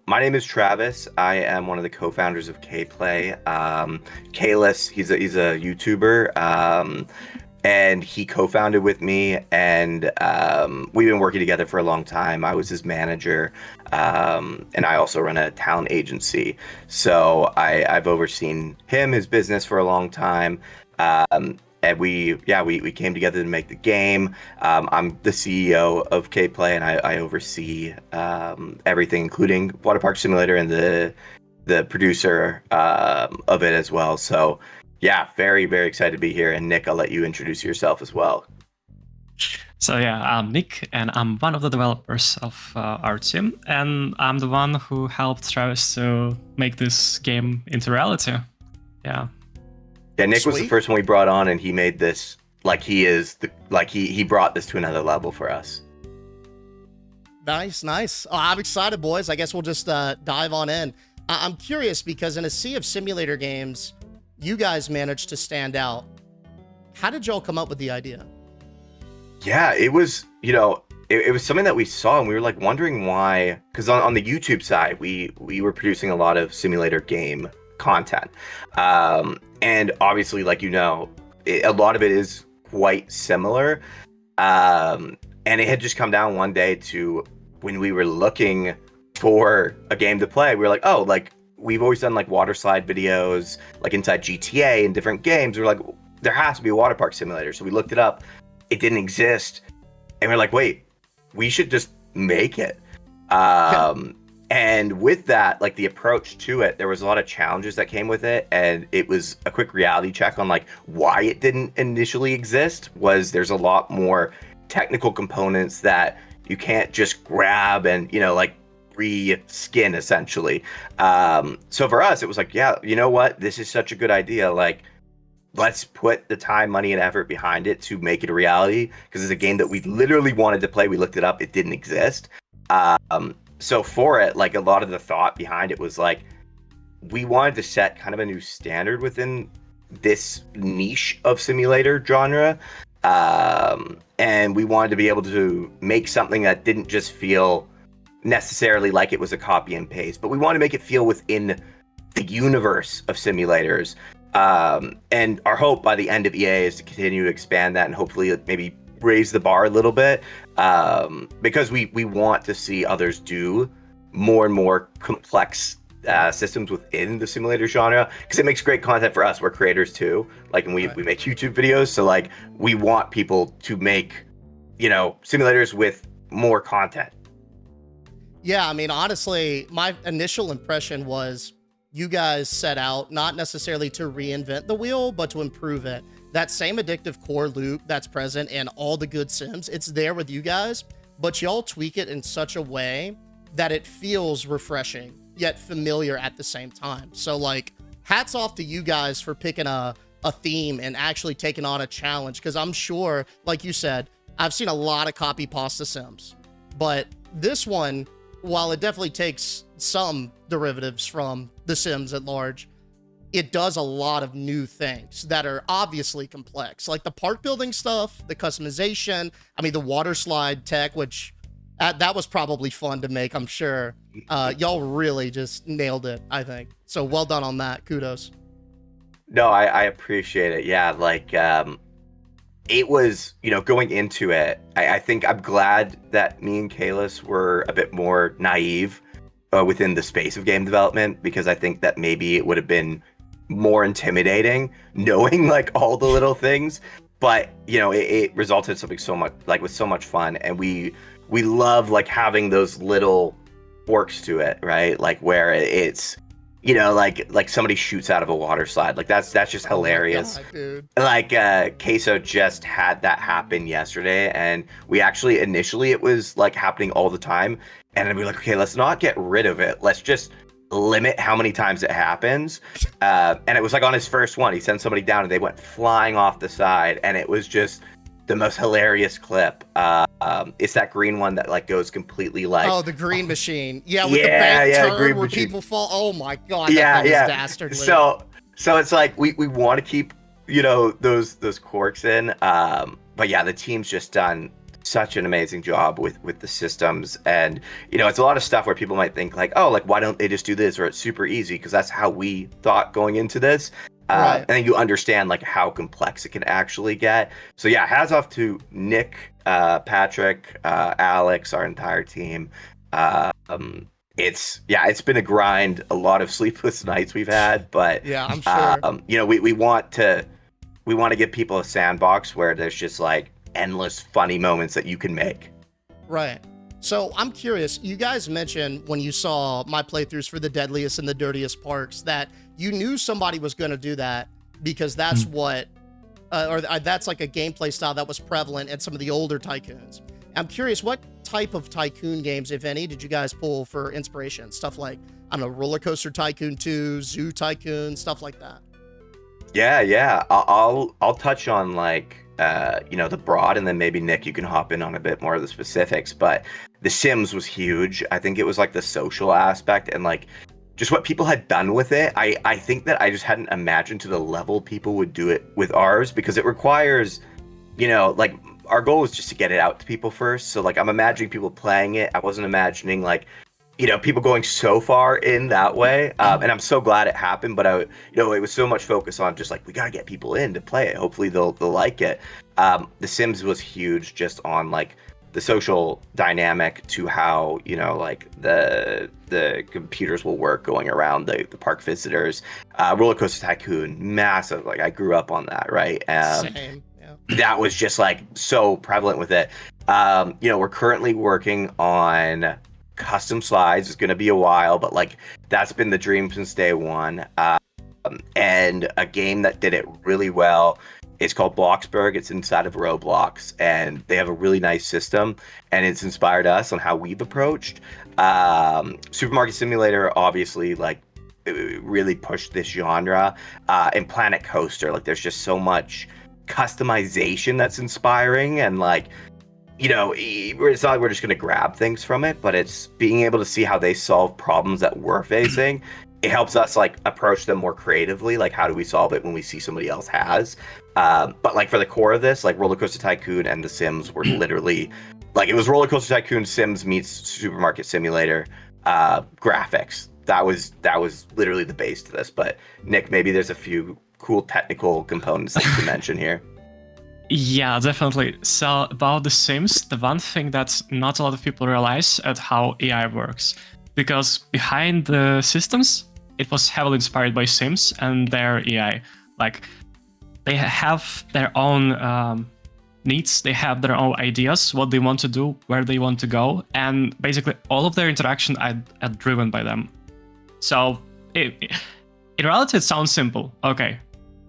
My name is Travis. I am one of the co-founders of Kplay. Kalis, he's a YouTuber, and he co-founded with me, and we've been working together for a long time. I was his manager, and I also run a talent agency. So I've overseen his business for a long time. And we came together to make the game. I'm the CEO of Kplay, and I oversee everything, including Waterpark Simulator and the producer of it as well. So yeah, very, very excited to be here. And Nick, I'll let you introduce yourself as well. So yeah, I'm Nick, and I'm one of the developers of our team, and I'm the one who helped Travis to make this game into reality. Yeah. Yeah, Nick was the Sweet. first one we brought on, and he made this he brought this to another level for us. Nice. I'm excited, boys. I guess we'll just dive on in. I'm curious because in a sea of simulator games, you guys managed to stand out. How did y'all come up with the idea? Yeah, it was, it was something that we saw and we were like wondering why, because on the YouTube side, we were producing a lot of simulator game content. And obviously, a lot of it is quite similar. And it had just come down one day to when we were looking for a game to play, we were like, oh, like we've always done like water slide videos, like inside GTA and different games. We're like, there has to be a water park simulator. So we looked it up. It didn't exist. And we're like, wait, we should just make it. And with that, like the approach to it, there was a lot of challenges that came with it. And it was a quick reality check on like why it didn't initially exist was there's a lot more technical components that you can't just grab and, re-skin essentially. So for us, it was like, yeah, you know what? This is such a good idea. Like, let's put the time, money, and effort behind it to make it a reality because it's a game that we literally wanted to play. We looked it up. It didn't exist. So for it, like a lot of the thought behind it was like, we wanted to set kind of a new standard within this niche of simulator genre. And we wanted to be able to make something that didn't just feel necessarily like it was a copy and paste, but we wanted to make it feel within the universe of simulators. And our hope by the end of EA is to continue to expand that and hopefully maybe raise the bar a little bit, because we want to see others do more and more complex systems within the simulator genre because it makes great content for us. We're creators too, like, and we make YouTube videos, so like we want people to make simulators with more content. Yeah, I mean, honestly, my initial impression was you guys set out not necessarily to reinvent the wheel, but to improve it. That same addictive core loop that's present in all the good Sims, it's there with you guys, but y'all tweak it in such a way that it feels refreshing, yet familiar at the same time. So, like, hats off to you guys for picking a theme and actually taking on a challenge, because I'm sure, like you said, I've seen a lot of copy pasta Sims, but this one, while it definitely takes some derivatives from The Sims at large, it does a lot of new things that are obviously complex, like the park building stuff, the customization. I mean, the water slide tech, which that was probably fun to make, I'm sure. Y'all really just nailed it, I think. So well done on that. Kudos. No, I appreciate it. Yeah, like it was, going into it, I think I'm glad that me and Kalis were a bit more naive within the space of game development, because I think that maybe it would have been more intimidating knowing like all the little things, but it resulted in something so much like with so much fun, and we love like having those little quirks to it, right? Like where it's like somebody shoots out of a water slide, like that's just hilarious. Oh my God, dude. Like Queso just had that happen yesterday, and we actually initially it was like happening all the time, and then we were like, okay, let's not get rid of it, let's just limit how many times it happens. And it was like on his first one, he sent somebody down and they went flying off the side, and it was just the most hilarious clip. It's that green one that like goes completely like, oh, the green machine. Yeah, with the bank turn where machine. people fall. Oh my God, Yeah, that thing yeah. is dastardly. So it's like we want to keep those quirks in. But yeah, the team's just done such an amazing job with the systems. And it's a lot of stuff where people might think like, oh, like why don't they just do this, or it's super easy, because that's how we thought going into this. Right. And then you understand like how complex it can actually get. So yeah, hats off to Nick, Patrick, Alex, our entire team. It's been a grind, a lot of sleepless nights we've had, but Yeah, I'm sure. we want to give people a sandbox where there's just like endless funny moments that you can make. Right. So I'm curious, you guys mentioned when you saw my playthroughs for the deadliest and the dirtiest parks that you knew somebody was going to do that because that's what, that's like a gameplay style that was prevalent in some of the older tycoons. I'm curious, what type of tycoon games, if any, did you guys pull for inspiration? Stuff like, I don't know, Roller Coaster Tycoon 2, Zoo Tycoon, stuff like that. Yeah. I'll touch on like the broad, and then maybe Nick, you can hop in on a bit more of the specifics. But The Sims was huge. I think it was like the social aspect and like just what people had done with it. I think that I just hadn't imagined to the level people would do it with ours, because it requires, like our goal was just to get it out to people first. So like I'm imagining people playing it. I wasn't imagining like people going so far in that way. And I'm so glad it happened, but it was so much focus on just like, we got to get people in to play it. Hopefully they'll like it. The Sims was huge just on like the social dynamic to how, like the computers will work going around the park visitors. Roller Coaster Tycoon, massive. Like I grew up on that, right? Same. Yeah. That was just like so prevalent with it. We're currently working on custom slides. It's going to be a while, but like that's been the dream since day one. And a game that did it really well is called Bloxburg. It's inside of Roblox, and they have a really nice system, and it's inspired us on how we've approached. Supermarket Simulator, obviously, like it really pushed this genre. And Planet Coaster, like there's just so much customization that's inspiring, and like it's not like we're just going to grab things from it, but it's being able to see how they solve problems that we're facing. It helps us like approach them more creatively. Like, how do we solve it when we see somebody else has? But like for the core of this, like Roller Coaster Tycoon and The Sims were literally like, it was Roller Coaster Tycoon Sims meets Supermarket Simulator graphics. That was literally the base to this. But Nick, maybe there's a few cool technical components that you can mention here. Yeah, definitely. So about The Sims, the one thing that not a lot of people realize at how AI works, because behind the systems, it was heavily inspired by Sims and their AI. Like they have their own needs, they have their own ideas, what they want to do, where they want to go, and basically all of their interaction are driven by them. So in reality, it sounds simple. Okay,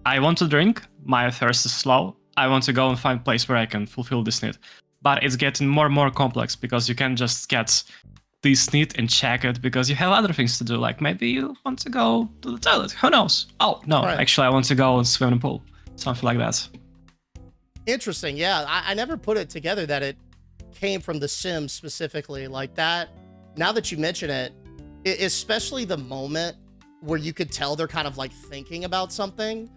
I want to drink, my thirst is slow, I want to go and find a place where I can fulfill this need. But it's getting more and more complex, because you can't just get this need and check it, because you have other things to do. Like maybe you want to go to the toilet. Who knows? Oh, no, Right. Actually, I want to go and swim in a pool. Something like that. Interesting. Yeah, I never put it together that it came from The Sims specifically like that. Now that you mention it, especially the moment where you could tell they're kind of like thinking about something.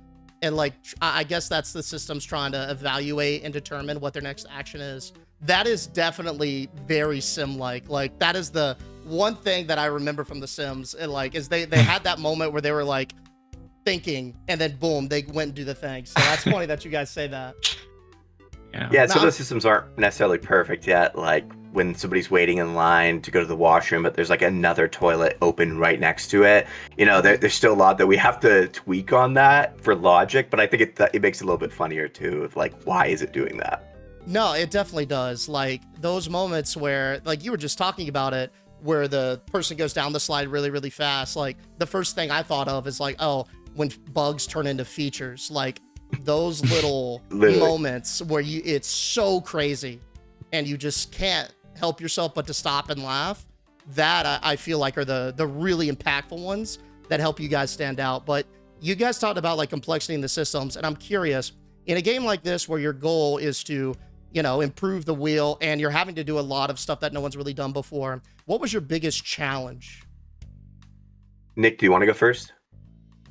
And like, I guess that's the system's trying to evaluate and determine what their next action is. That is definitely very Sim-like. Like that is the one thing that I remember from The Sims. And like, is they had that moment where they were like thinking, and then boom, they went and do the thing. So that's funny that you guys say that. Yeah, some of the systems aren't necessarily perfect yet. Like when somebody's waiting in line to go to the washroom, but there's like another toilet open right next to it. There's still a lot that we have to tweak on that for logic, but I think it makes it a little bit funnier too, of like, why is it doing that? No, it definitely does. Like those moments where, like you were just talking about it, where the person goes down the slide really, really fast. Like the first thing I thought of is like, oh, when bugs turn into features, like those little moments where it's so crazy and you just can't help yourself but to stop and laugh. That I feel like are the really impactful ones that help you guys stand out. But you guys talked about like complexity in the systems, and I'm curious, in a game like this where your goal is to, improve the wheel and you're having to do a lot of stuff that no one's really done before, what was your biggest challenge? Nick, do you want to go first?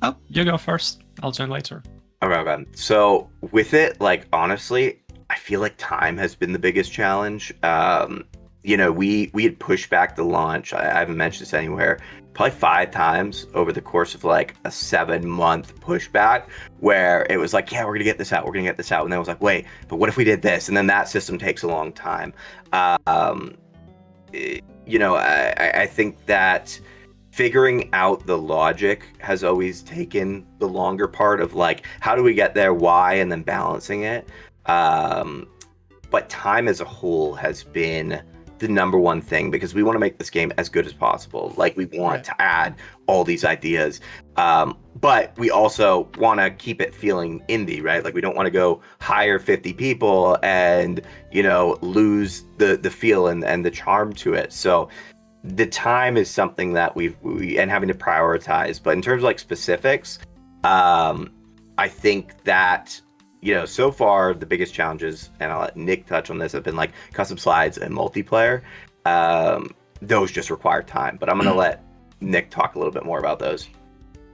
Oh, you go first. I'll join later. Okay. So with it, like honestly, I feel like time has been the biggest challenge. We had pushed back the launch. I haven't mentioned this anywhere. Probably 5 times over the course of like a 7-month pushback, where it was like, yeah, we're gonna get this out, we're gonna get this out, and then it was like, wait, but what if we did this? And then that system takes a long time. Um, I think that figuring out the logic has always taken the longer part of like, how do we get there, why, and then balancing it. But time as a whole has been the number one thing, because we want to make this game as good as possible. Like, we want to add all these ideas, but we also want to keep it feeling indie, right? Like, we don't want to go hire 50 people and lose the feel and the charm to it. So the time is something that we and having to prioritize. But in terms of like specifics, I think that so far the biggest challenges, and I'll let Nick touch on this, have been like custom slides and multiplayer. Those just require time, but I'm gonna let Nick talk a little bit more about those.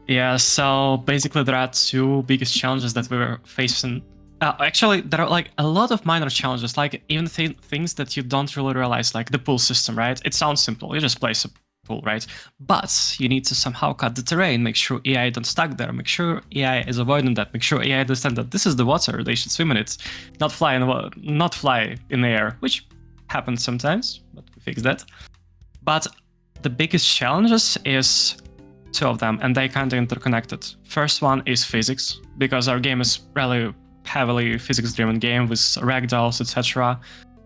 Yeah, so basically there are two biggest challenges that we were facing. Actually, there are like a lot of minor challenges, like even things that you don't really realize, like the pool system, right? It sounds simple, you just place a pool, right? But you need to somehow cut the terrain, make sure AI don't stuck there, make sure AI is avoiding that, make sure AI understand that this is the water, they should swim in it, not fly in the air, which happens sometimes, but we fix that. But the biggest challenges is two of them, and they kind of interconnected. First one is physics, because our game is really heavily physics-driven game with ragdolls, etc.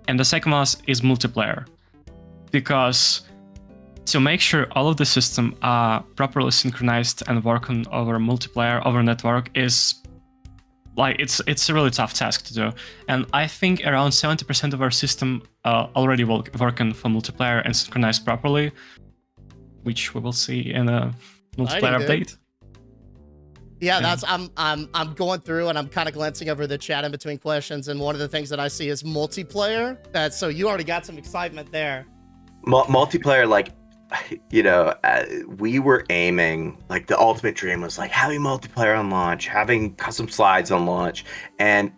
And the second one is multiplayer, because to make sure all of the system are properly synchronized and working over multiplayer, over network, is like it's a really tough task to do. And I think around 70% of our system already working for multiplayer and synchronized properly, which we will see in a multiplayer update. Yeah, that's I'm going through and I'm kind of glancing over the chat in between questions, and one of the things that I see is multiplayer. So you already got some excitement there. Multiplayer, like, we were aiming, like, the ultimate dream was like having multiplayer on launch, having custom slides on launch, and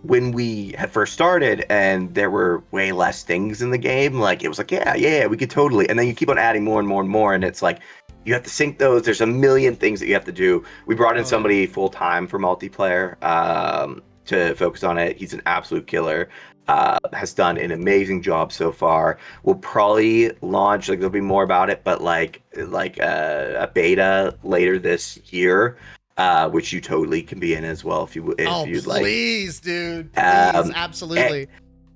when we had first started and there were way less things in the game, like, it was like, yeah, we could totally, and then you keep on adding more and more and more, and it's like, you have to sync those. There's a million things that you have to do. We brought in somebody full time for multiplayer to focus on it. He's an absolute killer. Has done an amazing job so far. We'll probably launch, like, there'll be more about it, but like a beta later this year, which you totally can be in as well if you'd like. Please, dude. Please, absolutely.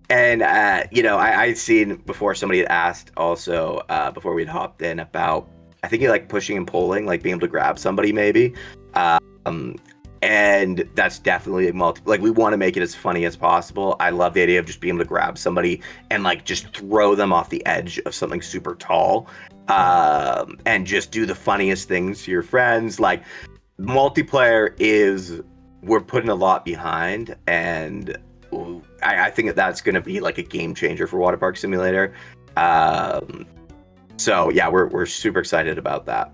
And I'd seen before, somebody had asked also before we'd hopped in about, I think you like pushing and pulling, like being able to grab somebody maybe. And that's definitely like, we want to make it as funny as possible. I love the idea of just being able to grab somebody and like just throw them off the edge of something super tall, and just do the funniest things to your friends. Like, multiplayer we're putting a lot behind, and I think that's going to be like a game changer for Waterpark Simulator. So yeah, we're super excited about that.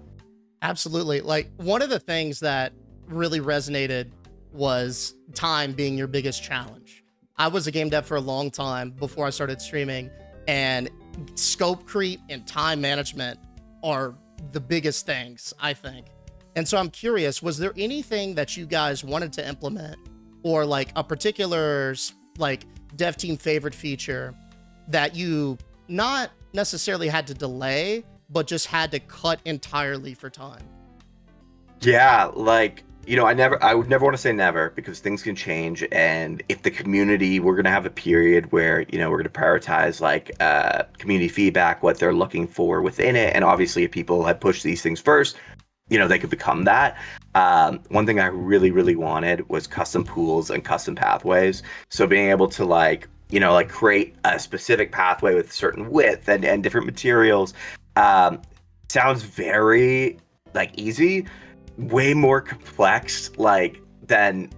Absolutely. Like, one of the things that really resonated was time being your biggest challenge. I was a game dev for a long time before I started streaming, and scope creep and time management are the biggest things, I think. And so I'm curious, was there anything that you guys wanted to implement, or like a particular like dev team favorite feature that you not necessarily had to delay, but just had to cut entirely for time? Yeah, like, I would never want to say never, because things can change. And if the community, we're going to have a period where, we're going to prioritize like community feedback, what they're looking for within it. And obviously if people had pushed these things first, they could become that. One thing I really, really wanted was custom pools and custom pathways. So being able to like create a specific pathway with certain width and different materials, sounds very like easy, way more complex like than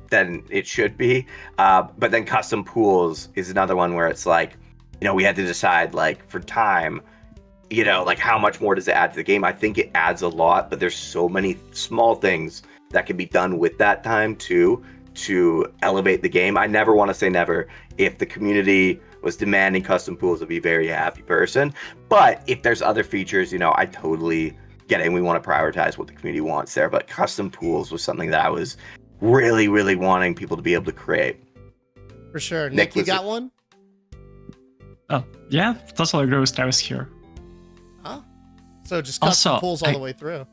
it should be. But then custom pools is another one where it's like, we had to decide, like, for time, like, how much more does it add to the game? I think it adds a lot, but there's so many small things that can be done with that time too, to elevate the game. I never want to say never. If the community was demanding custom pools, I'd be a very happy person. But if there's other features, I totally get it. And we want to prioritize what the community wants there. But custom pools was something that I was really, really wanting people to be able to create. For sure. Nick, you got one? Oh, yeah, totally agree with Travis here. Huh? So just custom pools all the way through.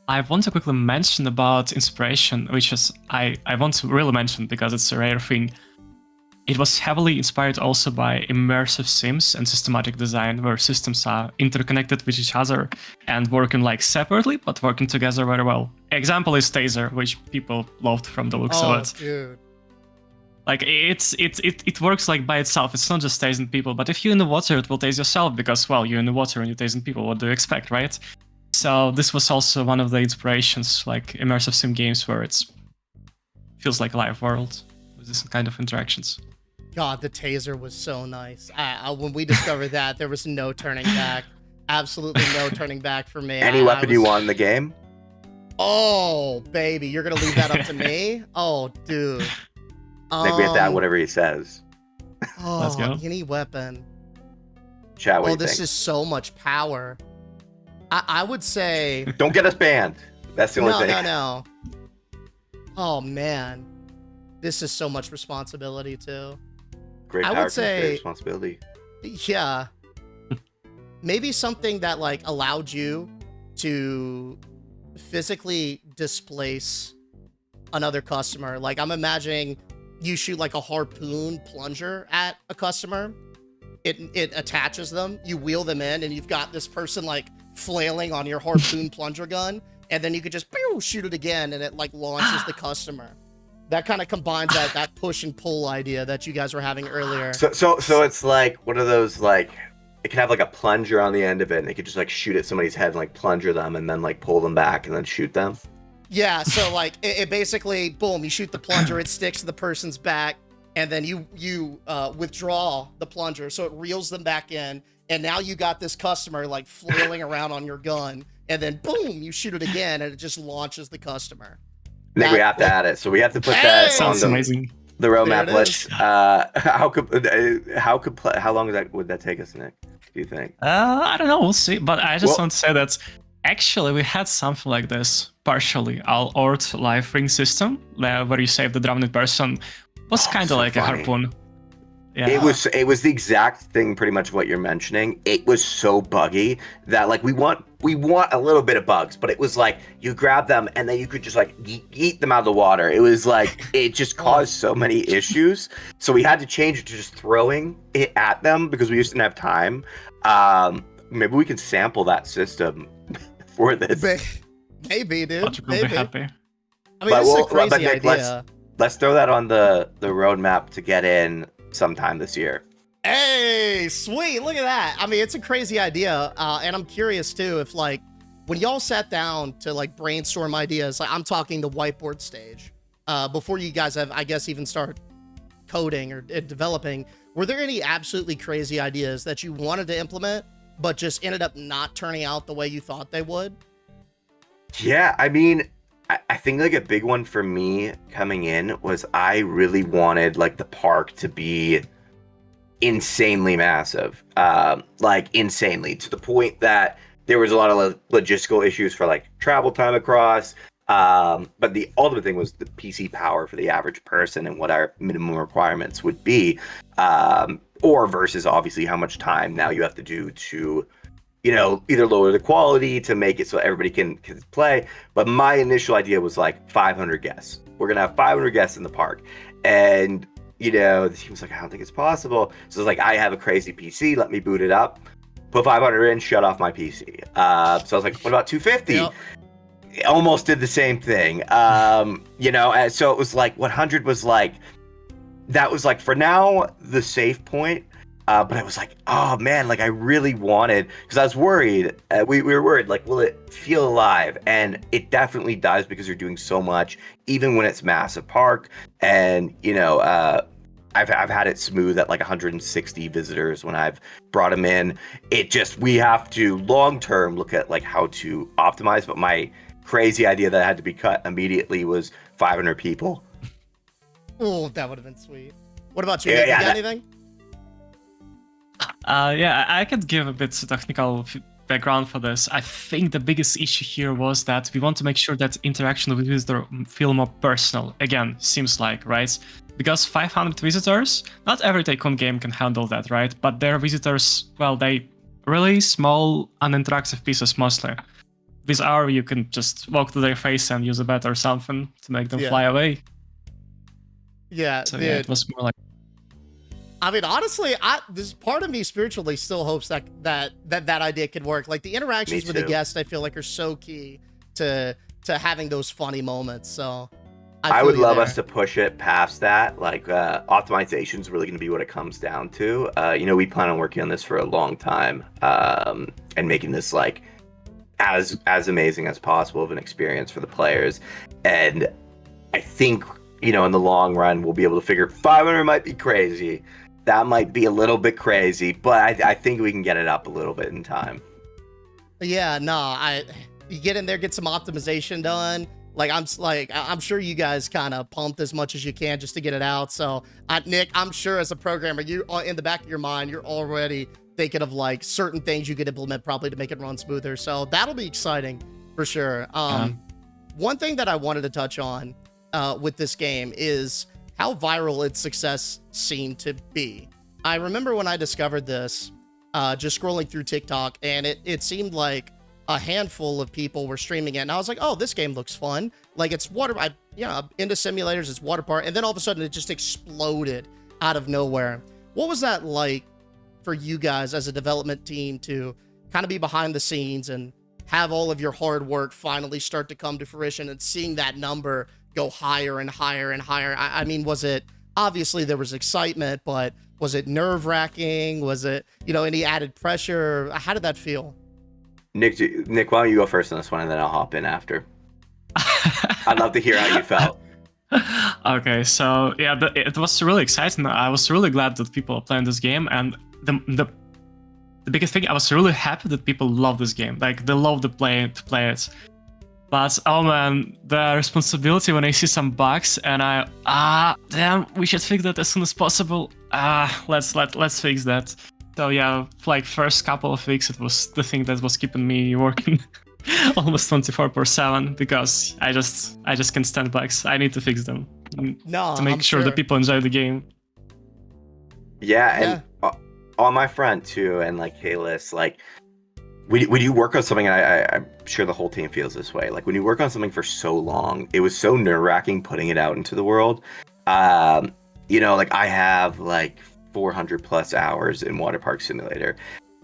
I want to quickly mention about inspiration, which is I want to really mention because it's a rare thing. It was heavily inspired also by immersive sims and systematic design, where systems are interconnected with each other and working like separately, but working together very well. Example is Taser, which people loved from the looks of it. Dude. Like it works like by itself. It's not just tasing people, but if you're in the water, it will tase yourself because, well, you're in the water and you're tasing people. What do you expect, right? So this was also one of the inspirations, like immersive sim games where it feels like a live world with this kind of interactions. God, the taser was so nice. When we discovered that, there was no turning back. Absolutely no turning back for me. Any weapon you want in the game? Oh, baby, you're gonna leave that up to me? Oh, dude. I think we have to add whatever he says. Oh, Let's go. Any weapon. Chat, what do you this think? is so much power. I would say... Don't get us banned. That's the only thing. No. Oh, man. This is so much responsibility, too. Great power comes great responsibility. Yeah. Maybe something that, like, allowed you to physically displace another customer. Like, I'm imagining you shoot, like, a harpoon plunger at a customer. It attaches them. You wheel them in, and you've got this person, like, flailing on your harpoon plunger gun, and then you could just shoot it again, and it like launches the customer. That kind of combines that push and pull idea that you guys were having earlier. So it's like one of those, like, it can have like a plunger on the end of it, and it could just like shoot at somebody's head and like plunger them and then like pull them back and then shoot them. Yeah, so like it basically, boom, you shoot the plunger, it sticks to the person's back, and then you withdraw the plunger, so it reels them back in. And now you got this customer like flailing around on your gun, and then boom, you shoot it again, and it just launches the customer. Nick, we have to add it, so we have to put that on the roadmap list. How long would that take us, Nick? Do you think? I don't know. We'll see. But I just want to say that actually we had something like this partially. Our Ort live ring system, where you save the drowned person, was kind of like funny. A harpoon. Yeah. It was the exact thing, pretty much what you're mentioning. It was so buggy that like we want a little bit of bugs, but it was like you grab them and then you could just like eat them out of the water. It was like it just caused so many issues. So we had to change it to just throwing it at them because we just didn't have time. Maybe we can sample that system for this. Maybe, dude. Maybe. Be happy. I mean, this is a crazy idea. Let's throw that on the roadmap to get in sometime this year. Hey, sweet, look at that. I mean, it's a crazy idea, and I'm curious too if like when y'all sat down to like brainstorm ideas, like I'm talking the whiteboard stage, before you guys have, I guess, even start coding or developing, were there any absolutely crazy ideas that you wanted to implement but just ended up not turning out the way you thought they would? Yeah, I mean, I think like a big one for me coming in was I really wanted like the park to be insanely massive, like insanely, to the point that there was a lot of logistical issues for like travel time across. But the ultimate thing was the PC power for the average person and what our minimum requirements would be, or versus obviously how much time now you have to do to, either lower the quality to make it so everybody can play. But my initial idea was like 500 guests. We're going to have 500 guests in the park. And, the team was like, I don't think it's possible. So it's like, I have a crazy PC. Let me boot it up. Put 500 in, shut off my PC. So I was like, what about 250? Yep. It almost did the same thing. And so it was like 100 was like, that was like, for now, the safe point. But I was like, oh man, like I really wanted, because I was worried. We were worried, like, will it feel alive? And it definitely does, because you're doing so much, even when it's massive park. And I've had it smooth at like 160 visitors when I've brought them in. We have to long term look at like how to optimize. But my crazy idea that had to be cut immediately was 500 people. Oh, that would have been sweet. What about you? Yeah, Nick? You yeah, got that- anything? Yeah, I could give a bit technical background for this. I think the biggest issue here was that we want to make sure that interaction with visitor feel more personal. Again, seems like, right? Because 500 visitors, not every Tycoon game can handle that, right? But their visitors, well, they really small, uninteractive pieces mostly. With R, you can just walk to their face and use a bat or something to make them fly away. Yeah, So dude. yeah, it was more like. I mean, honestly, this part of me spiritually still hopes that idea could work. Like the interactions with the guest, I feel like are so key to having those funny moments. So I would love us to push it past that. Like optimization is really going to be what it comes down to. We plan on working on this for a long time and making this like as amazing as possible of an experience for the players. And I think in the long run we'll be able to figure 500 might be crazy. That might be a little bit crazy, but I think we can get it up a little bit in time. Yeah, no, you get in there, get some optimization done. I'm sure you guys kind of pumped as much as you can just to get it out. So, Nick, I'm sure as a programmer, you in the back of your mind, you're already thinking of like certain things you could implement probably to make it run smoother. So that'll be exciting for sure. One thing that I wanted to touch on with this game is how viral its success seemed to be. I remember when I discovered this, just scrolling through TikTok, and it seemed like a handful of people were streaming it, and I was like, oh, this game looks fun. Like it's I'm into simulators, it's Waterpark, and then all of a sudden it just exploded out of nowhere. What was that like for you guys as a development team to kind of be behind the scenes and have all of your hard work finally start to come to fruition and seeing that number go higher and higher and higher? I mean, was it, obviously there was excitement, but was it nerve-wracking? Was it, any added pressure? How did that feel? Nick, why don't you go first on this one, and then I'll hop in after. I'd love to hear how you felt. Okay, so yeah, it was really exciting. I was really glad that people are playing this game, and the biggest thing, I was really happy that people love this game. Like they love to play it. But oh man, the responsibility when I see some bugs and damn, we should fix that as soon as possible. Let's fix that. So yeah, like first couple of weeks, it was the thing that was keeping me working almost 24/7 because I just can't stand bugs. I need to fix them to make sure that people enjoy the game. Yeah, and on my front too, and like Kalis, like when you work on something, and I'm sure the whole team feels this way. Like when you work on something for so long, it was so nerve-wracking putting it out into the world. Like I have like 400 plus hours in Waterpark Simulator,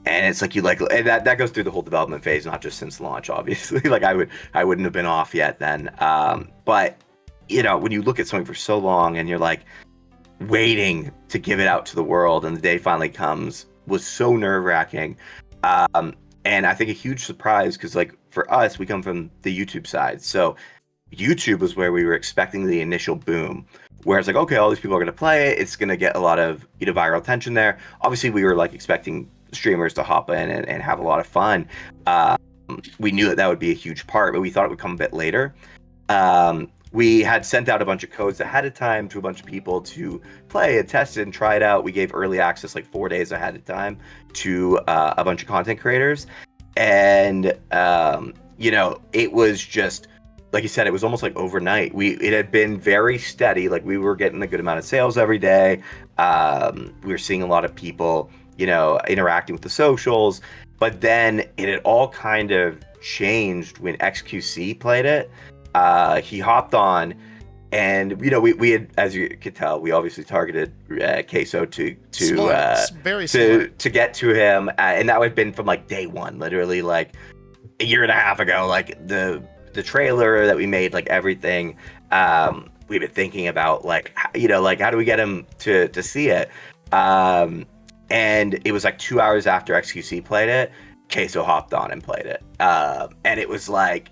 and it's like and that goes through the whole development phase, not just since launch, obviously. Like I wouldn't have been off yet then. But when you look at something for so long and you're like waiting to give it out to the world, and the day finally comes, was so nerve-wracking. And I think a huge surprise, because like for us, we come from the YouTube side. So YouTube was where we were expecting the initial boom, where it's like, okay, all these people are going to play it. It's going to get a lot of viral attention there. Obviously, we were like expecting streamers to hop in and have a lot of fun. We knew that would be a huge part, but we thought it would come a bit later. We had sent out a bunch of codes ahead of time to a bunch of people to play and test it and try it out. We gave early access like 4 days ahead of time to a bunch of content creators. And, it was just, like you said, it was almost like overnight. It had been very steady. Like we were getting a good amount of sales every day. We were seeing a lot of people, interacting with the socials. But then it had all kind of changed when XQC played it. He hopped on, and we had, as you could tell, we obviously targeted Queso to get to him, and that had been from like day one, literally like a year and a half ago. Like the trailer that we made, like everything, we've been thinking about like how do we get him to see it, and it was like 2 hours after XQC played it, Queso hopped on and played it, and it was like,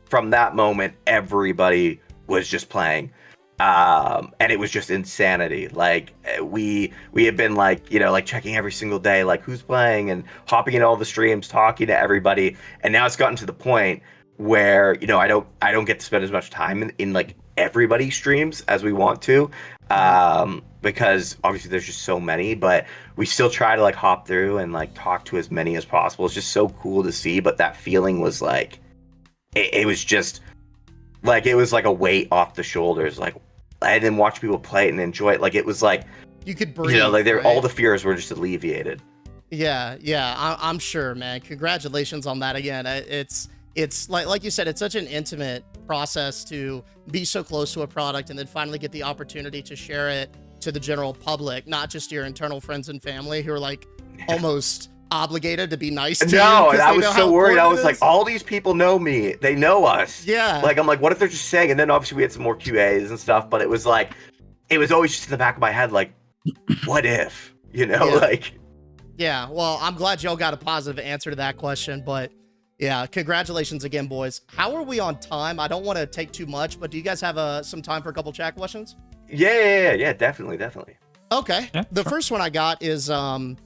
from that moment, everybody was just playing. And it was just insanity. Like we had been like checking every single day, like who's playing, and hopping in all the streams, talking to everybody. And now it's gotten to the point where I don't get to spend as much time in like everybody's streams as we want to, because obviously there's just so many, but we still try to like hop through and like talk to as many as possible. It's just so cool to see. But that feeling was like it was just like it was like a weight off the shoulders, like, and then watch people play it and enjoy it. Like it was like you could breathe, like right? all the fears were just alleviated. Yeah, I'm sure, man. Congratulations on that again. It's like you said, it's such an intimate process to be so close to a product and then finally get the opportunity to share it to the general public, not just your internal friends and family who are like almost obligated to be nice to you. No, and I was so worried. I was like, all these people know me. They know us. Yeah. Like, I'm like, what if they're just saying? And then obviously we had some more QAs and stuff, but it was like, it was always just in the back of my head, like, what if, like. Yeah, well, I'm glad y'all got a positive answer to that question, but yeah, congratulations again, boys. How are we on time? I don't want to take too much, but do you guys have some time for a couple chat questions? Yeah, definitely. Okay. Yeah, The sure. first one I got is, are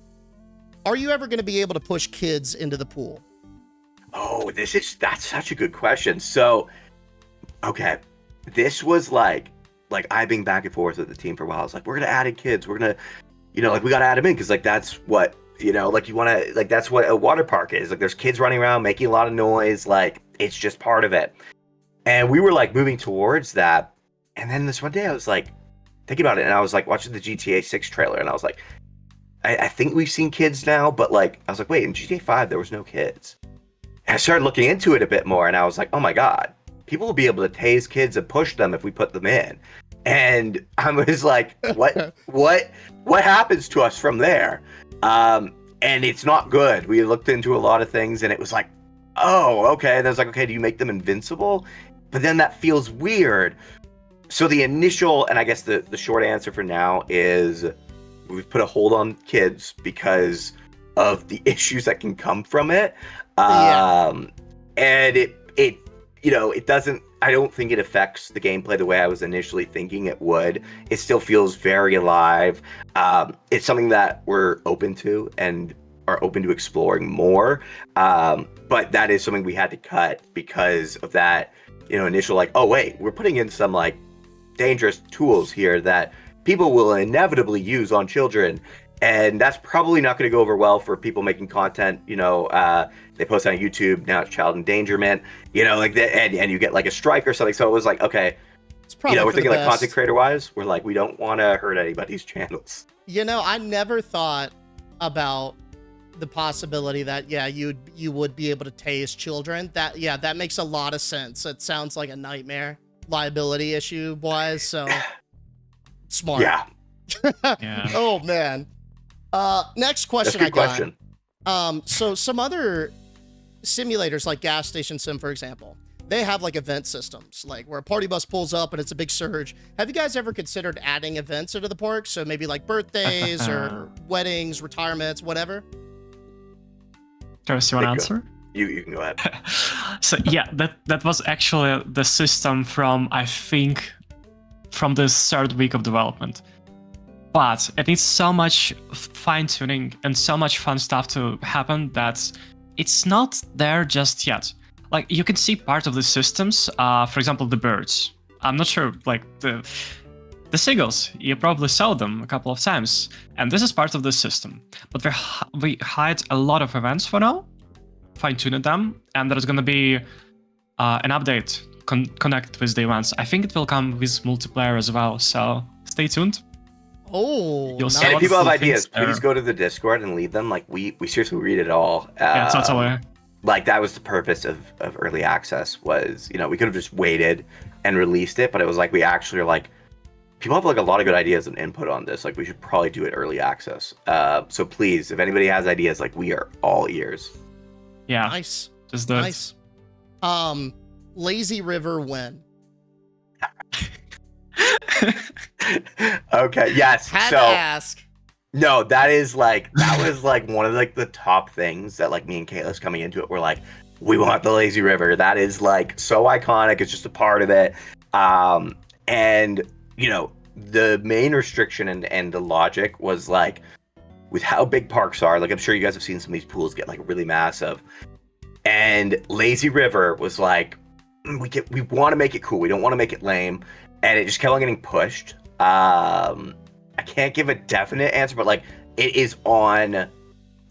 you ever going to be able to push kids into the pool? Oh, that's such a good question. So, okay, this was like I've been back and forth with the team for a while. I was like, we're going to add in kids. We're going to, like, we got to add them in because, like, that's what, like, you want to, like, that's what a water park is. Like, there's kids running around making a lot of noise. Like, it's just part of it. And we were, like, moving towards that. And then this one day I was, like, thinking about it. And I was, like, watching the GTA 6 trailer. And I was, like, I think we've seen kids now. But, like, I was, like, wait, in GTA 5, there was no kids. And I started looking into it a bit more. And I was, like, oh, my God. People will be able to tase kids and push them if we put them in. And I was like, what happens to us from there? And it's not good. We looked into a lot of things and it was like, oh, okay. And I was like, okay, do you make them invincible? But then that feels weird. So the initial, and I guess the short answer for now is we've put a hold on kids because of the issues that can come from it. And it doesn't, I don't think it affects the gameplay the way I was initially thinking it would. It still feels very alive. It's something that we're open to and are open to exploring more. But that is something we had to cut because of that, initial, like, oh, wait, we're putting in some, like, dangerous tools here that people will inevitably use on children. And that's probably not going to go over well for people making content. They post on YouTube, now it's child endangerment, like that, and you get like a strike or something. So it was like, okay, It's probably we're for the thinking like best. content creator wise, we're like, we don't want to hurt anybody's channels. I never thought about the possibility that, you would be able to tase children. That makes a lot of sense. It sounds like a nightmare liability issue wise. So smart. Yeah. Yeah. Oh man. Next That's question a I good got. question. So some other simulators like Gas Station Sim, for example, they have like event systems, like where a party bus pulls up and it's a big surge. Have you guys ever considered adding events into the park? So maybe like birthdays or weddings, retirements, whatever? Travis, you want to answer? You can go ahead. So yeah, that was actually the system from, I think, from the third week of development. But it needs so much fine-tuning and so much fun stuff to happen that it's not there just yet. Like, you can see part of the systems, for example, the birds. I'm not sure, like, the seagulls, you probably saw them a couple of times. And this is part of the system. But we hide a lot of events for now, fine-tuned them, and there's going to be an update connected with the events. I think it will come with multiplayer as well, so stay tuned. Oh, You'll see nice. And if people have ideas, there. please go to the Discord and leave them. Like, we seriously read it all. Yeah, totally. Like, that was the purpose of early access was, we could have just waited and released it, but it was like, we actually are like, people have like a lot of good ideas and input on this. Like, we should probably do it early access. So please, if anybody has ideas, like, we are all ears. Yeah, Nice. just do it. Nice. Lazy River when? Okay, yes. Had so to ask. no, that was like one of like the top things that like me and Kayla's coming into it. We're like, we want the lazy river. That is like so iconic. It's just a part of it. And the main restriction and the logic was like, with how big parks are, like I'm sure you guys have seen some of these pools get like really massive. And Lazy River was like, we want to make it cool. We don't want to make it lame. And it just kept on getting pushed. I can't give a definite answer, but like it is on.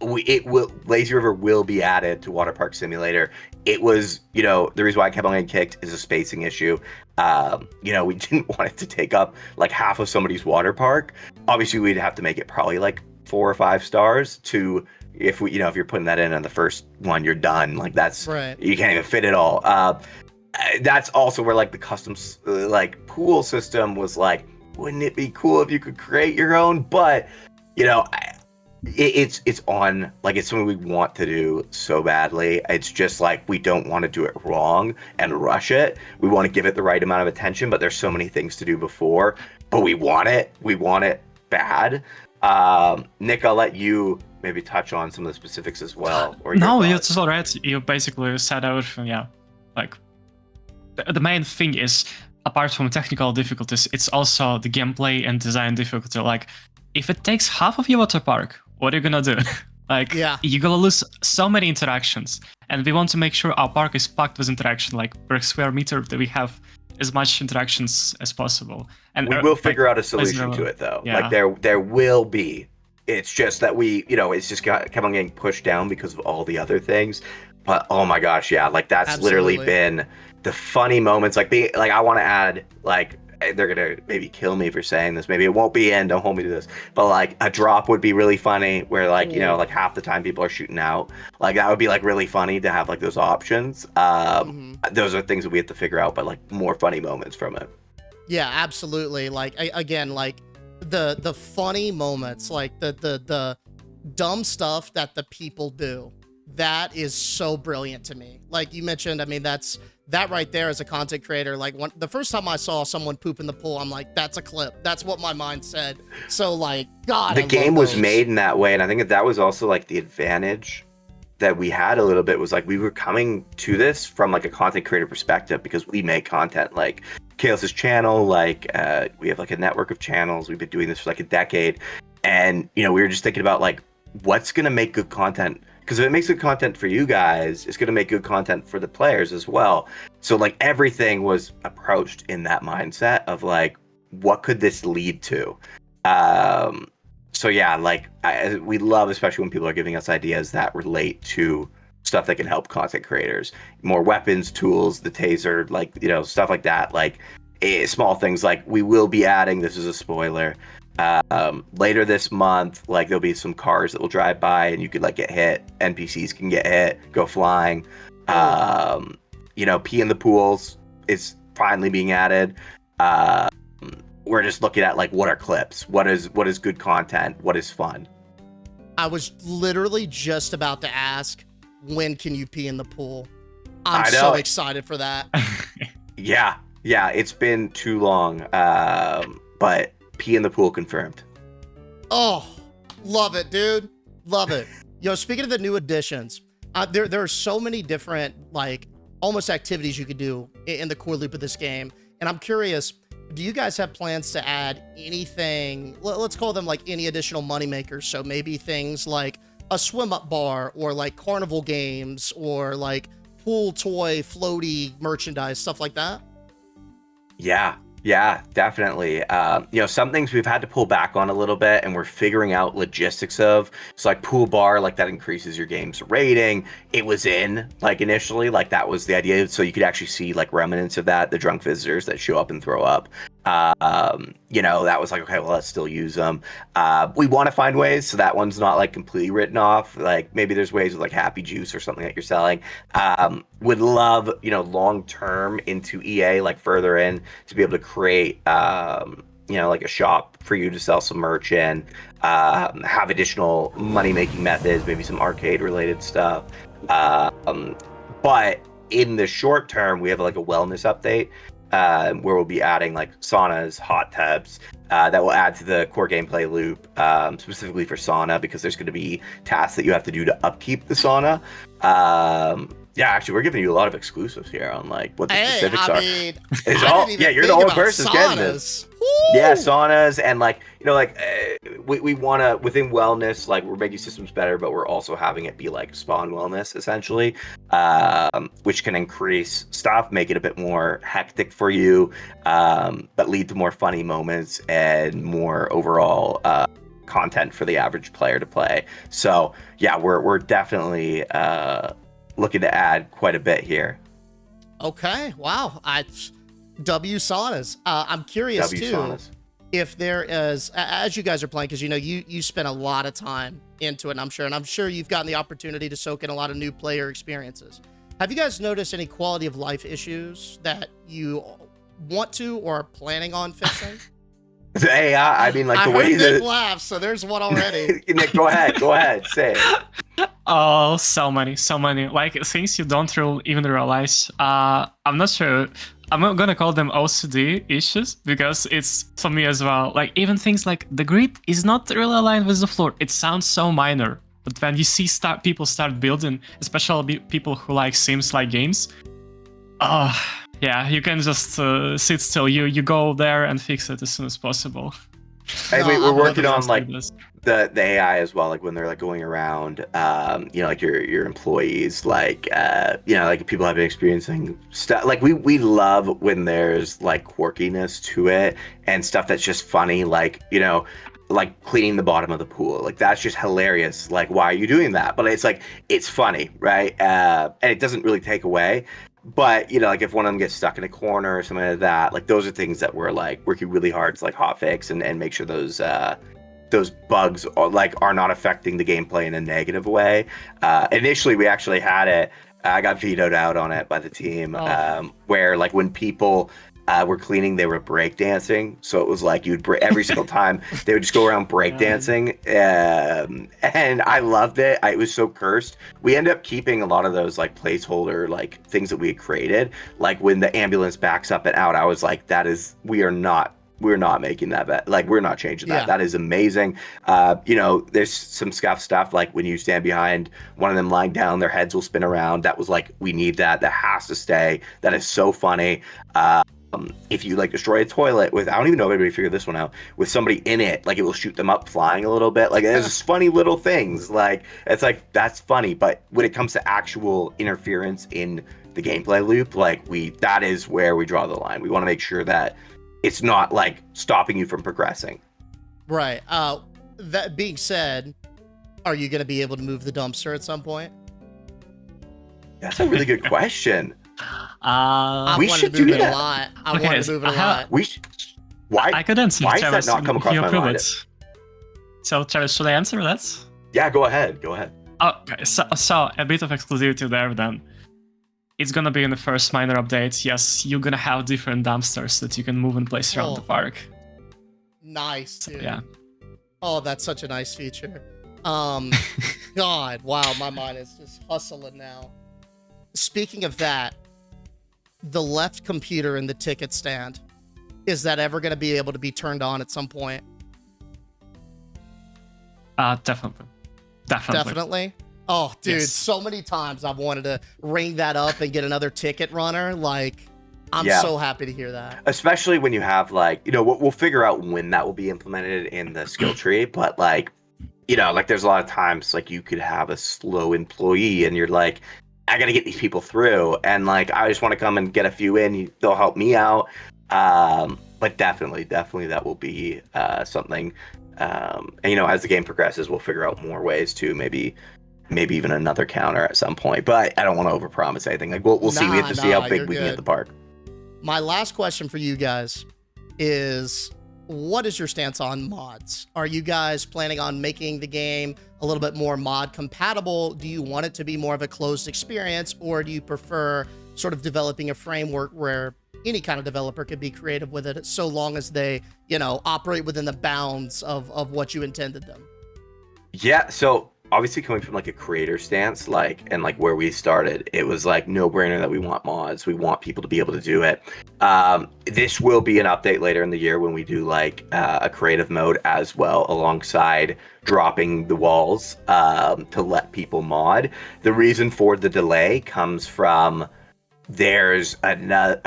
It will Lazy River will be added to Waterpark Simulator. It was, the reason why I kept on getting kicked is a spacing issue. We didn't want it to take up like half of somebody's water park. Obviously, we'd have to make it probably like 4 or 5 stars to if you're putting that in on the first one, you're done. Like that's Right. You can't even fit it all. That's also where like the custom like pool system was like, wouldn't it be cool if you could create your own? But it's on, like, it's something we want to do so badly. It's just like we don't want to do it wrong and rush it. We want to give it the right amount of attention, but there's so many things to do before. But we want it bad. Nick, I'll let you maybe touch on some of the specifics as well. No, it's all right. You basically said everything. Yeah, like the main thing is, apart from technical difficulties, it's also the gameplay and design difficulty. Like, if it takes half of your water park, what are you gonna do? Like, you're gonna lose so many interactions, and we want to make sure our park is packed with interaction. Like, per square meter, that we have as much interactions as possible. And we will figure out a solution to it, though. Yeah. Like there will be. It's just that it's just kept on getting pushed down because of all the other things. But oh my gosh, yeah, like that's Absolutely. literally been the funny moments. Like I want to add, like, they're gonna maybe kill me for saying this. Maybe it won't be in. Don't hold me to this. But like a drop would be really funny, where like like half the time people are shooting out. Like that would be like really funny to have like those options. Those are things that we have to figure out, but like more funny moments from it. Yeah, absolutely. Like again, like the funny moments, like the dumb stuff that the people do. That is so brilliant to me. Like you mentioned, I mean, that right there as a content creator. Like the first time I saw someone poop in the pool, I'm like, that's a clip. That's what my mind said. So like, God, the game was made in that way, and I think that was also like the advantage that we had a little bit, was like we were coming to this from like a content creator perspective, because we make content like Chaos's channel, like we have like a network of channels. We've been doing this for like a decade, and we were just thinking about like what's gonna make good content. Because if it makes good content for you guys, it's going to make good content for the players as well. So like everything was approached in that mindset of like, what could this lead to? So yeah, like we love, especially when people are giving us ideas that relate to stuff that can help content creators. More weapons, tools, the taser, like, stuff like that. Like small things like we will be adding, this is a spoiler, later this month, like there'll be some cars that will drive by and you could like get hit. NPCs can get hit, go flying. Pee in the pools is finally being added. We're just looking at like what are clips, what is good content, what is fun. I was literally just about to ask, when can you pee in the pool? I'm so excited for that. Yeah, it's been too long, but pee in the pool confirmed. Oh, love it, dude. Love it. Speaking of the new additions, there are so many different, like, almost activities you could do in the core loop of this game. And I'm curious, do you guys have plans to add anything, let's call them like any additional money makers? So maybe things like a swim up bar, or like carnival games, or like pool toy, floaty merchandise, stuff like that? Yeah, definitely. Some things we've had to pull back on a little bit, and we're figuring out logistics of. So like pool bar, like that increases your game's rating. It was in like initially, like that was the idea. So you could actually see like remnants of that, the drunk visitors that show up and throw up. That was like, okay, well, let's still use them. We want to find ways so that one's not like completely written off. Like maybe there's ways with like Happy Juice or something that you're selling. Would love, long term into EA, like further in, to be able to create, like a shop for you to sell some merch in, have additional money making methods, maybe some arcade related stuff. But in the short term, we have like a wellness update. Where we'll be adding like saunas, hot tubs, that will add to the core gameplay loop, specifically for sauna, because there's going to be tasks that you have to do to upkeep the sauna. Yeah, actually, we're giving you a lot of exclusives here on like what the Hey, specifics I are. mean, It's I all didn't even yeah. You're the think only about person getting this. saunas. Woo! Yeah, saunas and like like we want to within wellness, like we're making systems better, but we're also having it be like spa and wellness essentially, which can increase stuff, make it a bit more hectic for you, but lead to more funny moments and more overall content for the average player to play. So yeah, we're definitely looking to add quite a bit here. Okay, wow. W saunas. I'm curious W too saunas. if there is, as you guys are playing, because you spent a lot of time into it, and I'm sure you've gotten the opportunity to soak in a lot of new player experiences. Have you guys noticed any quality of life issues that you want to or are planning on fixing? The AI, I mean, like the I way heard Nick that. laugh, so there's one already. Nick, go ahead, say it. Oh, so many. Like things you don't even realize. I'm not sure. I'm not gonna call them OCD issues because it's for me as well. Like even things like the grid is not really aligned with the floor. It sounds so minor, but when you see people start building, especially people who like Sims like games, yeah, you can just sit still. You go there and fix it as soon as possible. And we're working on like this. the AI as well, like when they're like going around, like your employees, like like people have been experiencing stuff. Like we love when there's like quirkiness to it and stuff that's just funny, like like cleaning the bottom of the pool. Like that's just hilarious. Like why are you doing that? But it's like it's funny, right? And it doesn't really take away. But like if one of them gets stuck in a corner or something like that, like those are things that we're like working really hard to like hotfix and make sure those bugs are not affecting the gameplay in a negative way. Initially, we actually had it. I got vetoed out on it by the team, where like when people were cleaning, they were breakdancing. So it was like every single time they would just go around breakdancing, and I loved it. It was so cursed. We ended up keeping a lot of those like placeholder like things that we had created. Like when the ambulance backs up and out, I was like, we're not making that bet. Like we're not changing that. Yeah. That is amazing. There's some scuff stuff like when you stand behind one of them lying down, their heads will spin around. That was like, we need that. That has to stay. That is so funny. If you like destroy a toilet I don't even know if anybody figured this one out, with somebody in it, like it will shoot them up flying a little bit. Like there's just funny little things. Like it's like that's funny, but when it comes to actual interference in the gameplay loop, like that is where we draw the line. We want to make sure that it's not like stopping you from progressing. Right. That being said, are you going to be able to move the dumpster at some point? That's a really good question. We should do that. I wanted to move it a lot. We should. Why? I could answer. Why does that not come across my mind? So, Travis, should I answer that? Yeah, go ahead. Okay, so a bit of exclusivity there then. It's gonna be in the first minor update. Yes, you're gonna have different dumpsters that you can move and place around the park. Nice, dude. So, yeah. Oh, that's such a nice feature. God, wow, my mind is just hustling now. Speaking of that, the left computer in the ticket stand, is that ever going to be able to be turned on at some point? Definitely. Oh, dude, yes. So many times I've wanted to ring that up and get another ticket runner. Like, I'm so happy to hear that. Especially when you have like, we'll figure out when that will be implemented in the skill tree, but like, like there's a lot of times like you could have a slow employee and you're like, I got to get these people through. And like, I just want to come and get a few in. They'll help me out. But definitely that will be something. And, as the game progresses, we'll figure out more ways to maybe even another counter at some point. But I don't want to overpromise anything. Like we'll see. We have to see how big we can get the park. My last question for you guys is, what is your stance on mods? Are you guys planning on making the game a little bit more mod compatible? Do you want it to be more of a closed experience, or do you prefer sort of developing a framework where any kind of developer could be creative with it, so long as they, operate within the bounds of what you intended them? Yeah. So obviously coming from like a creator stance, like, and like where we started, it was like no brainer that we want mods. We want people to be able to do it. This will be an update later in the year when we do like a creative mode as well, alongside dropping the walls to let people mod. The reason for the delay comes from there's another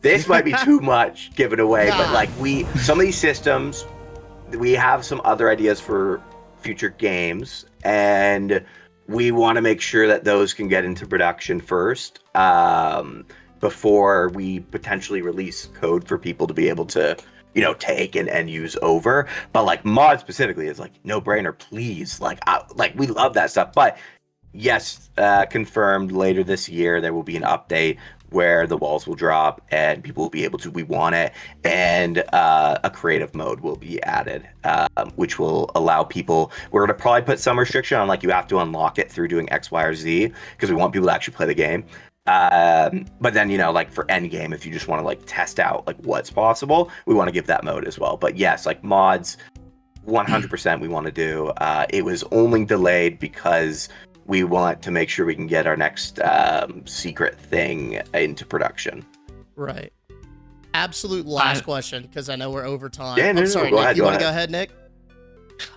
this might be too much given away, but like some of these systems, we have some other ideas for future games, and we want to make sure that those can get into production first before we potentially release code for people to be able to take and use over. But like mod specifically is like no brainer, please. Like we love that stuff. But yes, confirmed later this year there will be an update where the walls will drop and people will be able to, we want it, and a creative mode will be added, which will allow people, we're going to probably put some restriction on like you have to unlock it through doing X, Y, or Z, because we want people to actually play the game. But then, like for end game, if you just want to like test out like what's possible, we want to give that mode as well. But yes, like mods, 100% we want to do. It was only delayed because we want to make sure we can get our next secret thing into production. Right. Absolute last question, because I know we're over time. Yeah, I'm sorry, go Nick. ahead, You go want to go ahead. ahead, Nick?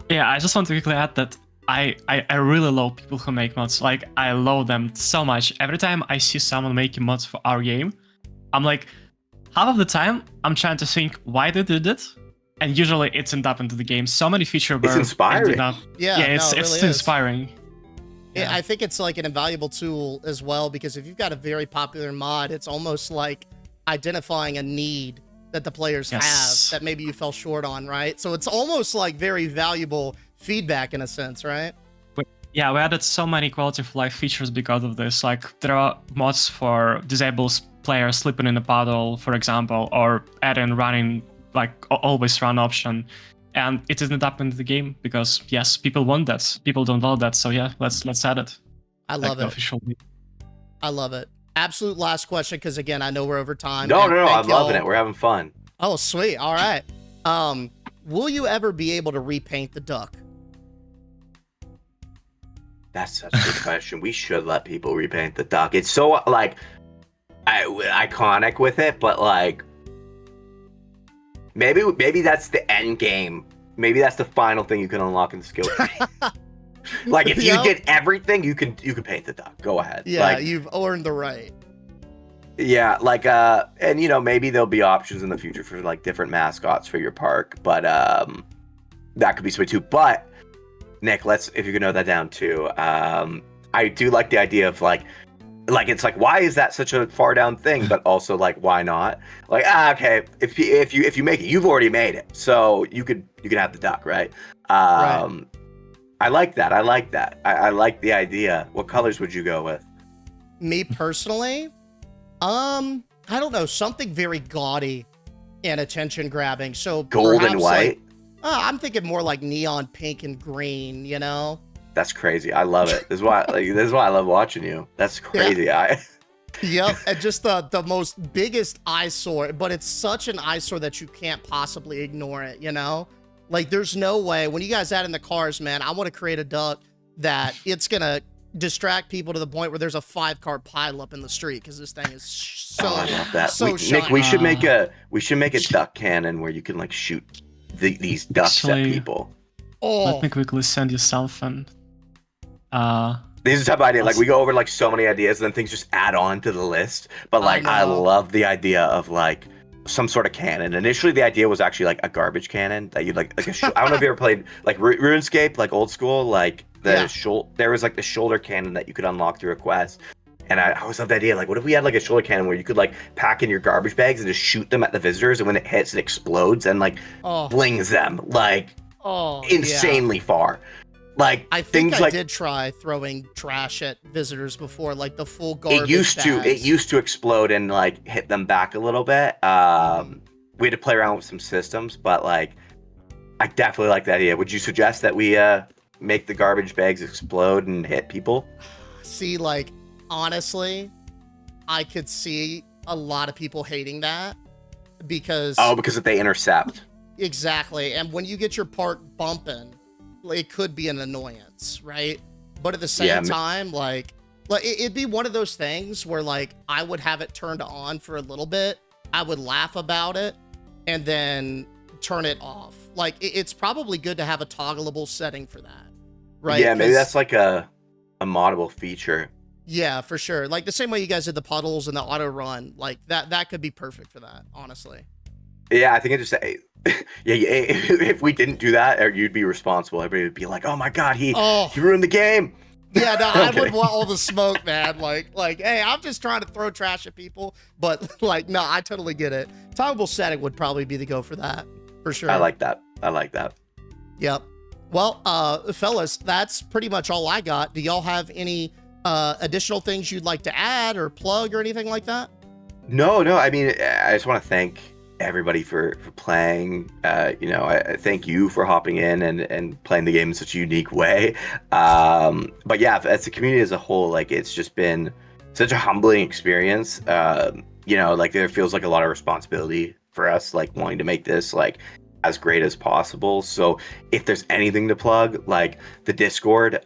Yeah, I just want to quickly add that I really love people who make mods. Like, I love them so much. Every time I see someone making mods for our game, I'm like, half of the time, I'm trying to think why they did it. And usually it's ended up into the game. So many features were... It's inspiring. Yeah, it's really inspiring. Yeah. I think it's like an invaluable tool as well, because if you've got a very popular mod, it's almost like identifying a need that the players have that maybe you fell short on, right? So it's almost like very valuable feedback in a sense, right? Yeah, we added so many quality of life features because of this. Like, there are mods for disabled players sleeping in a puddle, for example, or adding running, like always run option. And it isn't up into the game because, yes, people want that. People don't love that. So yeah, let's add it. I love it. Officially. I love it. Absolute last question, because again, I know we're over time. No, I'm loving it. We're having fun. Oh, sweet. All right. Will you ever be able to repaint the duck? That's such a good question. We should let people repaint the duck. It's so like iconic with it, but like maybe that's the end game. Maybe that's the final thing you can unlock in the skill tree. Like if you get everything, you can paint the duck. Go ahead. Yeah, like, you've earned the right. Yeah, like and maybe there'll be options in the future for like different mascots for your park, but that could be sweet too. But Nick, if you can note that down too. I do like the idea of like it's like, why is that such a far down thing? But also like, why not? Like, okay, if you make it, you've already made it, so you could have the duck, right? Right. I like that. I like the idea. What colors would you go with? Me personally, I don't know, something very gaudy and attention grabbing. So gold and white. I'm thinking more like neon pink and green. That's crazy. I love it. This is why I love watching you. That's crazy. Yeah. Yep, and just the most biggest eyesore, but it's such an eyesore that you can't possibly ignore it, Like, there's no way, when you guys add in the cars, man, I want to create a duck that it's going to distract people to the point where there's a 5-car pileup in the street, because this thing is so, I love that. shiny. Nick, we should make a duck cannon where you can like shoot these ducks at people. Oh. Let me quickly send you something. This is the type of idea, like we go over like so many ideas and then things just add on to the list. But like I love the idea of like some sort of cannon. Initially the idea was actually like a garbage cannon that you'd like I don't know if you ever played like RuneScape, like old school, like there was like the shoulder cannon that you could unlock through a quest. And I always loved the idea, like, what if we had like a shoulder cannon where you could like pack in your garbage bags and just shoot them at the visitors, and when it hits, it explodes and like blings them like insanely far. Like I think I did try throwing trash at visitors before, like the full garbage. It used to explode and like hit them back a little bit. We had to play around with some systems, but like I definitely like the idea. Would you suggest that we make the garbage bags explode and hit people? See, like honestly, I could see a lot of people hating that because if they intercept. Exactly. And when you get your park bumping, it could be an annoyance, right? But at the same time, like it'd be one of those things where like I would have it turned on for a little bit, I would laugh about it, and then turn it off. Like it's probably good to have a toggleable setting for that, right? Yeah, maybe that's like a moddable feature. Yeah, for sure. Like the same way you guys did the puddles and the auto run, like that could be perfect for that, honestly. Yeah, I think it just if we didn't do that, or you'd be responsible. Everybody would be like, "Oh my god, he ruined the game." Yeah, no, I would want all the smoke, man. Like, hey, I'm just trying to throw trash at people, but like, no, I totally get it. Toggleable setting would probably be the go for that, for sure. I like that. Yep. Well, fellas, that's pretty much all I got. Do y'all have any additional things you'd like to add or plug or anything like that? No. I mean, I just want to thank everybody for playing. I thank you for hopping in and playing the game in such a unique way. But yeah, as the community as a whole, like it's just been such a humbling experience. Like there feels like a lot of responsibility for us, like wanting to make this like as great as possible. So if there's anything to plug, like the Discord,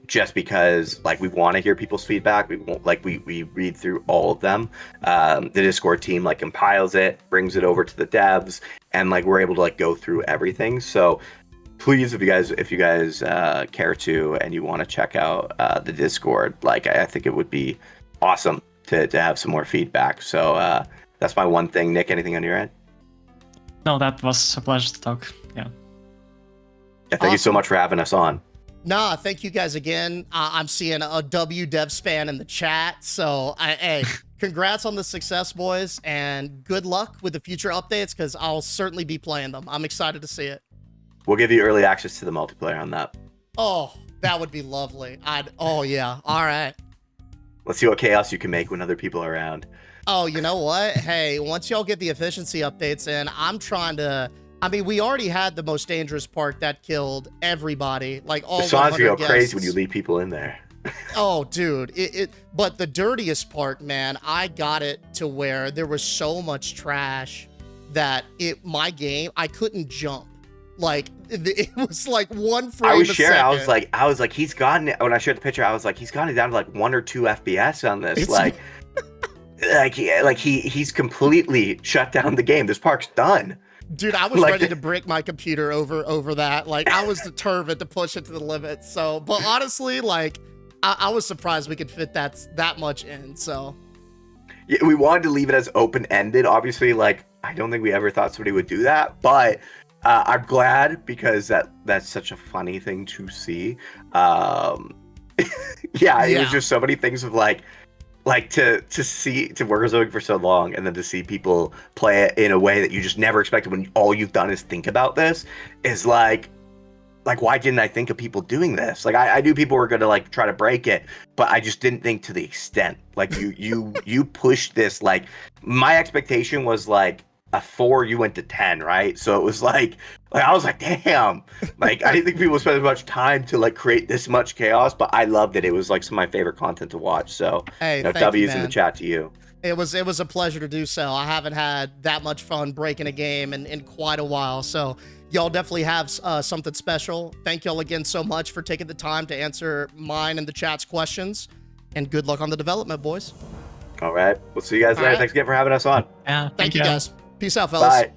just because like we want to hear people's feedback, we won't like we read through all of them. The Discord team like compiles it, brings it over to the devs, and like we're able to like go through everything. So please, if you guys care to and you want to check out the Discord, like I think it would be awesome to have some more feedback. So that's my one thing. Nick, anything on your end? No, that was a pleasure to talk. Yeah. Yeah, thank you so much for having us on. Nah, thank you guys again. I'm seeing a W dev span in the chat. So, hey, congrats on the success, boys, and good luck with the future updates because I'll certainly be playing them. I'm excited to see it. We'll give you early access to the multiplayer on that. Oh, that would be lovely. Oh, yeah. All right. Let's see what chaos you can make when other people are around. Oh, you know what? Hey, once y'all get the efficiency updates in, I'm trying to... I mean, we already had the most dangerous park that killed everybody. Like all the songs go guests. crazy when you leave people in there. Oh, dude. But the dirtiest part, man, I got it to where there was so much trash that my game, I couldn't jump. Like, it was like one frame I was a sharing, second. I was like, he's gotten it. When I shared the picture, I was like, he's gotten it down to like 1 or 2 FPS on this. He's completely shut down the game. This park's done. Dude, I was ready to break my computer over that. Like, I was determined to push it to the limit. So, but honestly, like, I was surprised we could fit that much in. So, yeah, we wanted to leave it as open-ended. Obviously, like, I don't think we ever thought somebody would do that, but I'm glad because that's such a funny thing to see. It was just so many things of like to work as a for so long and then to see people play it in a way that you just never expected when all you've done is think about this is like why didn't I think of people doing this? Like I knew people were gonna like try to break it, but I just didn't think to the extent. Like you pushed this. Like my expectation was like a 4, you went to 10, right? So it was like I was like, damn. Like I didn't think people would spend as much time to like create this much chaos, but I loved it. It was like some of my favorite content to watch. So hey, W's in the chat to you. It was a pleasure to do so. I haven't had that much fun breaking a game in quite a while. So y'all definitely have something special. Thank y'all again so much for taking the time to answer mine and the chat's questions. And good luck on the development, boys. All right. We'll see you guys later. Thanks again for having us on. Yeah. Thank you guys. Peace out, fellas. Bye.